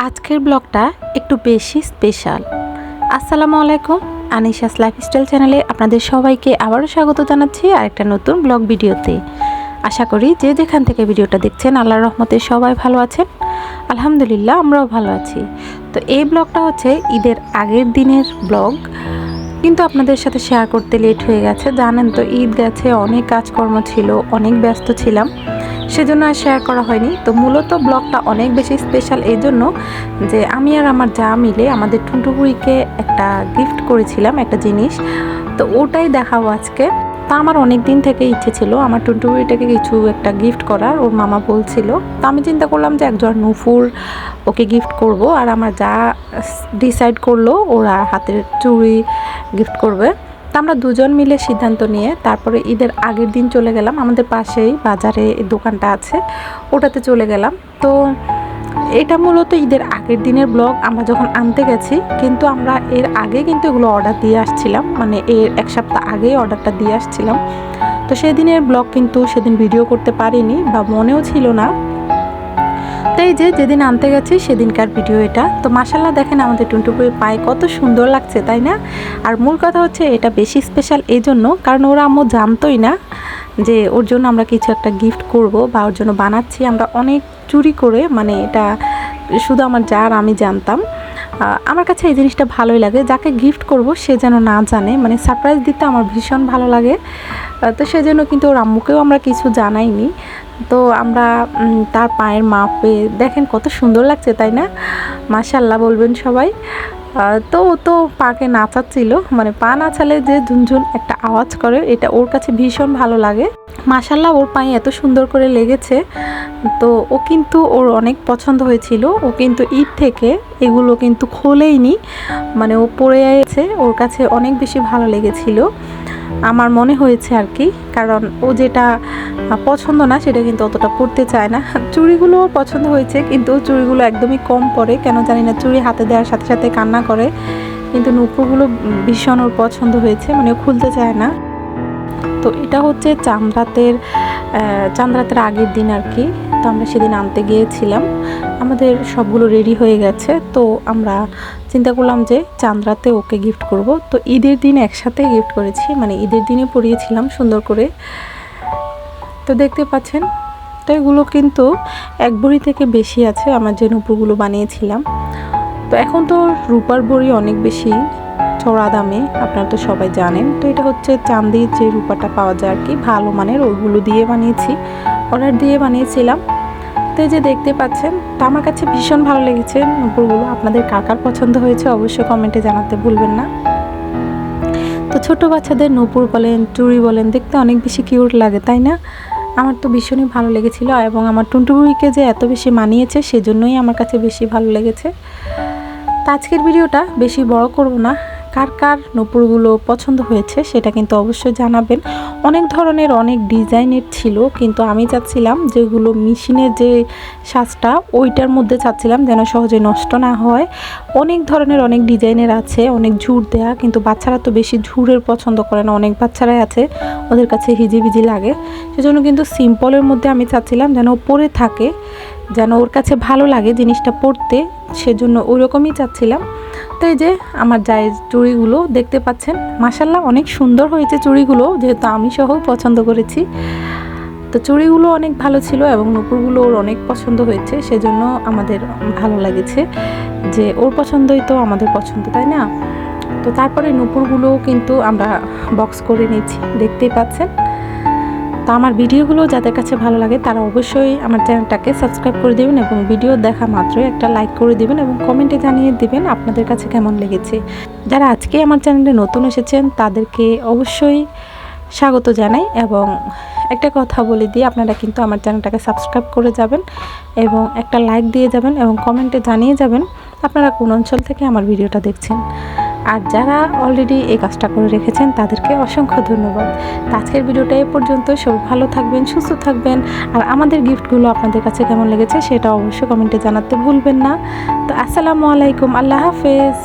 আজকের ব্লগটা একটু বেশি স্পেশাল। আসসালামু আলাইকুম, আনিশাস লাইফস্টাইল চ্যানেলে আপনাদের সবাইকে আবারও স্বাগত জানাচ্ছি আরেকটা নতুন ব্লগ ভিডিওতে। আশা করি যে যেখান থেকে ভিডিওটা দেখছেন আল্লাহর রহমতে সবাই ভালো আছেন। আলহামদুলিল্লাহ আমরাও ভালো আছি। তো এই ব্লগটা হচ্ছে ঈদের আগের দিনের ব্লগ, কিন্তু আপনাদের সাথে শেয়ার করতে লেট হয়ে গেছে। জানেন তো ঈদ গেছে, অনেক কাজকর্ম ছিল, অনেক ব্যস্ত ছিলাম, সেজন্য আর শেয়ার করা হয়নি। তো মূলত ব্লগটা অনেক বেশি স্পেশাল এই জন্য যে আমি আর আমার যা মিলে আমাদের টুনটুবুড়িকে একটা গিফট করেছিলাম, একটা জিনিস। তো ওটাই দেখাবো আজকে। তা আমার অনেক দিন থেকে ইচ্ছে ছিল আমার টুনটুবুড়িটাকে কিছু একটা গিফট করার, ওর মামা বলছিল। তো আমি চিন্তা করলাম যে একজন নুপুর ওকে গিফট করব, আর আমার যা ডিসাইড করলো ওরা হাতের চুড়ি গিফট করবে। তো আমরা দুজন মিলে সিদ্ধান্ত নিয়ে তারপরে ঈদের আগের দিন চলে গেলাম, আমাদের পাশেই বাজারে দোকানটা আছে, ওটাতে চলে গেলাম। তো এটা মূলত ঈদের আগের দিনের ব্লগ। আমরা যখন আনতে গেছি, কিন্তু আমরা এর আগে কিন্তু এগুলো অর্ডার দিয়ে আসছিলাম, মানে এর এক সপ্তাহ আগেই অর্ডারটা দিয়ে আসছিলাম। তো সেদিনের ব্লগ কিন্তু সেদিন ভিডিও করতে পারিনি বা মনেও ছিল না। তো এই যে যেদিন আনতে গেছি সেদিনকার ভিডিও এটা। তো মাশাআল্লাহ দেখেন আমাদের টুনটুপুরের পায়ে কত সুন্দর লাগছে, তাই না? আর মূল কথা হচ্ছে এটা বেশি স্পেশাল এই জন্য কারণ ওরা আম্মু জানতোই না যে ওর জন্য আমরা কিছু একটা গিফট করব বা ওর জন্য বানাচ্ছি। আমরা অনেক চুরি করে, মানে এটা শুধু আমার যার আমি জানতাম। আমার কাছে এই জিনিসটা ভালোই লাগে, যাকে গিফট করব সে যেন না জানে, মানে সারপ্রাইজ দিতে আমার ভীষণ ভালো লাগে। তো সেজন্য কিন্তু ওর আম্মুকেও আমরা কিছু জানাইনি। তো আমরা তার পায়ের মাপে দেখেন কত সুন্দর লাগছে, তাই না? মাশাআল্লাহ বলবেন সবাই। তো ও তো পাকে নাচাচ্ছিল, মানে পা নাচালে যে ঝুনঝুন একটা আওয়াজ করে, এটা ওর কাছে ভীষণ ভালো লাগে। মাশাআল্লাহ ওর পায়ে এত সুন্দর করে লেগেছে। তো ও কিন্তু ওর অনেক পছন্দ হয়েছিল, ও কিন্তু ঈদ থেকে এগুলো কিন্তু খোলেইনি, মানে ও পরে আছে, ওর কাছে অনেক বেশি ভালো লেগেছিল আমার মনে হয়েছে আর কি। কারণ ও যেটা পছন্দ না সেটা কিন্তু অতটা পরতে চায় না। চুড়িগুলো পছন্দ হয়েছে, কিন্তু চুড়িগুলো একদমই কম পরে, কেন জানি না। চুড়ি হাতে দেওয়ার সাথে সাথে কান্না করে, কিন্তু নূপুরগুলো ভীষণ ওর পছন্দ হয়েছে, মানে ও খুলতে চায় না। তো এটা হচ্ছে চাঁদ রাতের আগের দিন আর কি। তো আমরা সেদিন আনতে গিয়েছিলাম, আমাদের সবগুলো রেডি হয়ে গেছে। তো আমরা চিন্তা করলাম যে চাঁদ রাতে ওকে গিফট করব। তো ঈদের দিন একসাথে গিফট করেছি, মানে ঈদের দিনে পরিয়েছিলাম সুন্দর করে। তো দেখতে পাচ্ছেন, তো এগুলো কিন্তু এক ভরি থেকে বেশি আছে আমার যে নূপুরগুলো বানিয়েছিলাম। তো এখন তো রূপার ভরি অনেক বেশি চড়া দামে, আপনারা তো সবাই জানেন। তো এটা হচ্ছে চাঁদির যে রূপাটা পাওয়া যায় আর কি, ভালো মানের, ওইগুলো দিয়ে বানিয়েছি, অর্ডার দিয়ে বানিয়েছিলাম। তো এই যে দেখতে পাচ্ছেন, তো আমার কাছে ভীষণ ভালো লেগেছে নূপুরগুলো। আপনাদের কার কার পছন্দ হয়েছে অবশ্যই কমেন্টে জানাতে ভুলবেন না। তো ছোট বাচ্চাদের নূপুর বলেন, চুড়ি বলেন, দেখতে অনেক বেশি কিউট লাগে, তাই না? আমার তো ভীষণই ভালো লেগেছিল, এবং আমার টুনটুবুড়িকে যে এত বেশি মানিয়েছে সেজন্যই আমার কাছে বেশি ভালো লেগেছে। তো আজকের ভিডিওটা বেশি বড় করব না। কার কার নূপুরগুলো পছন্দ হয়েছে সেটা কিন্তু অবশ্যই জানাবেন। অনেক ধরনের অনেক ডিজাইনের ছিল, কিন্তু আমি চাচ্ছিলাম যেগুলো মেশিনের যে সাজটা ওইটার মধ্যে চাচ্ছিলাম যেন সহজে নষ্ট না হয়। অনেক ধরনের অনেক ডিজাইনের আছে, অনেক ঝুর দেয়া, কিন্তু বাচ্চারা তো বেশি ঝুরের পছন্দ করে না, অনেক বাচ্চারাই আছে ওদের কাছে হিজিবিজি লাগে। সেজন্য কিন্তু সিম্পলের মধ্যে আমি চাচ্ছিলাম যেন পরে থাকে, যেন ওর কাছে ভালো লাগে জিনিসটা পরতে, সেজন্য ওই রকমই চাচ্ছিলাম। তো এই যে আমার জায়ের চুড়িগুলো দেখতে পাচ্ছেন, মাশাআল্লাহ অনেক সুন্দর হয়েছে চুড়িগুলো, যেহেতু আমি সহ পছন্দ করেছি। তো চুড়িগুলো অনেক ভালো ছিল এবং নূপুরগুলো ওর অনেক পছন্দ হয়েছে, সেজন্য আমাদের ভালো লেগেছে যে ওর পছন্দই তো আমাদের পছন্দ, তাই না? তো তারপরে নূপুরগুলো কিন্তু আমরা বক্স করে নিয়েছি, দেখতেই পাচ্ছেন। তো আমার ভিডিওগুলো যাদের কাছে ভালো লাগে তারা অবশ্যই আমার চ্যানেলটাকে সাবস্ক্রাইব করে দেবেন, এবং ভিডিও দেখা মাত্রই একটা লাইক করে দেবেন, এবং কমেন্টে জানিয়ে দেবেন আপনাদের কাছে কেমন লেগেছে। যারা আজকে আমার চ্যানেলে নতুন এসেছেন তাদেরকে অবশ্যই স্বাগত জানাই, এবং একটা কথা বলে দিই, আপনারা কিন্তু আমার চ্যানেলটাকে সাবস্ক্রাইব করে যাবেন এবং একটা লাইক দিয়ে যাবেন, এবং কমেন্টে জানিয়ে যাবেন আপনারা কোন অঞ্চল থেকে আমার ভিডিওটা দেখছেন। আর যারা অলরেডি এই কাজটা করে রেখেছেন তাদেরকে অসংখ্য ধন্যবাদ। আজকের ভিডিওটা এ পর্যন্ত। সবাই ভালো থাকবেন, সুস্থ থাকবেন, আর আমাদের গিফটগুলো আপনাদের কাছে কেমন লেগেছে সেটা অবশ্যই কমেন্টে জানাতে ভুলবেন না। তো আসসালামু আলাইকুম, আল্লাহ হাফেজ।